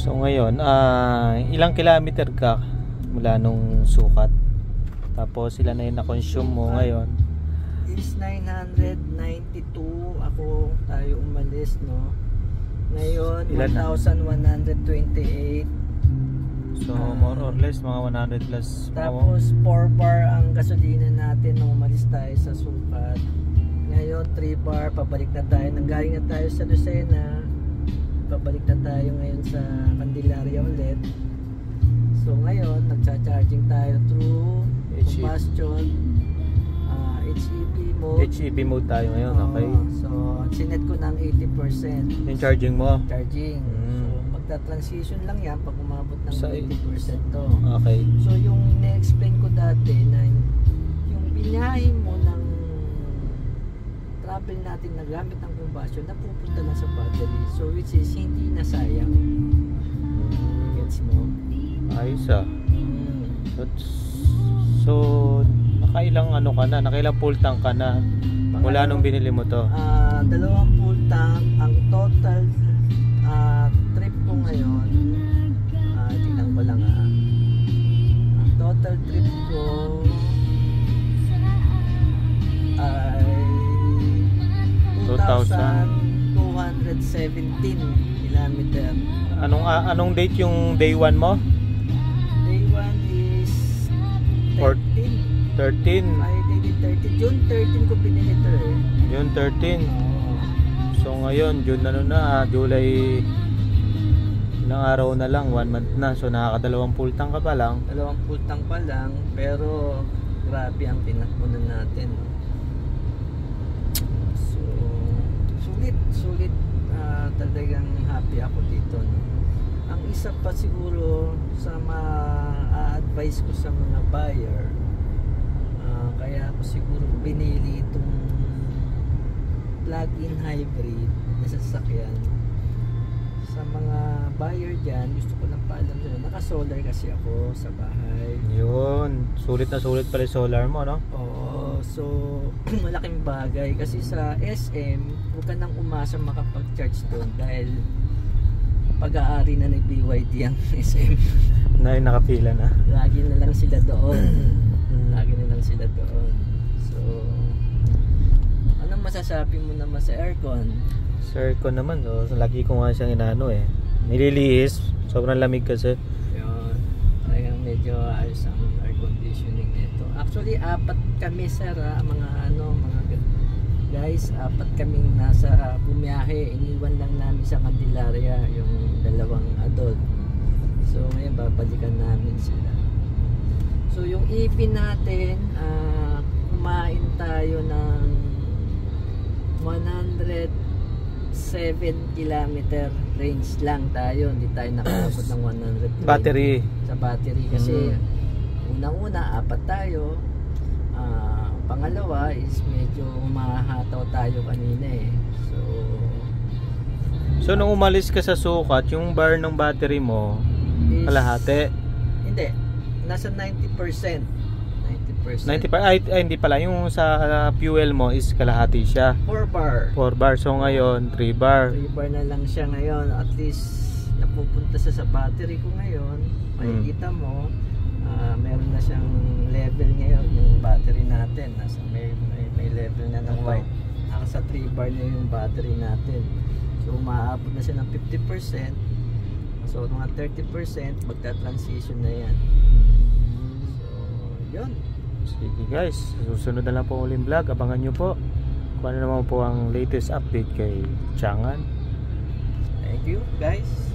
So ngayon, ilang kilometer ka mula nung sukat? Tapos sila na yung na-consume mo ngayon? Is 992 tayo umalis, no? Ngayon, 1,128. So more or less mga 100 plus. Tapos 4 bar ang gasolina natin nung umalis tayo sa sukat. Ngayon 3 bar, pabalik na tayo. Nanggaling na tayo sa Lucena. Pabalik na tayo ngayon sa Candelaria ulit. So ngayon, nagcha-charging tayo through combustion, HEV mode. HEV mode tayo ngayon, okay. So, sinet ko ng 80%. Yung charging mo? Charging. So, magta-transition lang yan pag umabot ng 80% to. Okay. So, yung na-explain ko dati na yung binahe mo ng travel natin na gamit ng combustion, napupunta na sa battery. So, which is hindi na sayang. Gets mo? Ayos ah. So, nakailang ano ka na? Nakailang full tank ka na? Mula nung binili mo to? 2 full tank. Ang total trip ko ngayon, tingnan ko lang ang total trip ko ay 2,217 kilometer. Anong date yung day 1 mo? Day 1 is 13. 13. Friday the 13. June 13 ko binili ito eh. June 13. So ngayon, June na, July, ilang araw na lang, 1 month na. So nakakadalawang full tank ka pa lang. 2 full tank pa lang, pero grabe ang tinakbunan natin. So sulit talagang happy ako dito, no? Ang isa pa siguro sa ma-advise ko sa mga buyer, kaya ako siguro binili itong plug-in hybrid na sasakyan. Sa mga buyer dyan, gusto ko lang paalam nila, naka-solar kasi ako sa bahay. Yun, sulit na sulit pala yung solar mo, no? Oo, so malaking bagay kasi sa SM, huwag ka nang umasa makapag-charge doon dahil pag-aari na ni BYD ang SM. Na yung nakapila na. Lagi na lang sila doon. Lagi na lang sila doon. So, anong masasabi mo naman sa aircon? Sa aircon naman, lagi ko nga siyang inaano eh. Nililihis, sobrang lamig kasi. Yun, talagang medyo ayos ang air conditioning nito. Actually, 4 kami sir, mga guys, 4 kaming nasa bumiyahe. Iniwan lang namin sa Candelaria yung 2 adult. So ngayon babalikan namin sila. So yung EP natin, kumain tayo ng 107 kilometer range lang tayo. Hindi tayo nakaabot ng 120 battery. Sa battery kasi unang-una 4 tayo. Pangalawa is medyo mahataw tayo kanina eh. So nung umalis ka sa sukat, yung bar ng battery mo is, kalahati? Hindi, nasa 90%. 90%. Ay, hindi pala, yung sa fuel mo is kalahati siya. 4 bar. 4 bar. So ngayon 3 bar. 3 bar na lang siya ngayon. At least napupunta sa battery ko ngayon. Makikita mo, meron na siyang level ngayon yung battery natin. Nasa may level na ng white. Nasa 3 bar na yung battery natin. So umaabot na siya ng 50%. So mga 30% magta-transition na yan. So yun. Sige guys, susunod na lang po uling vlog. Abangan nyo po kung ano naman po ang latest update kay Chang'an. Thank you guys.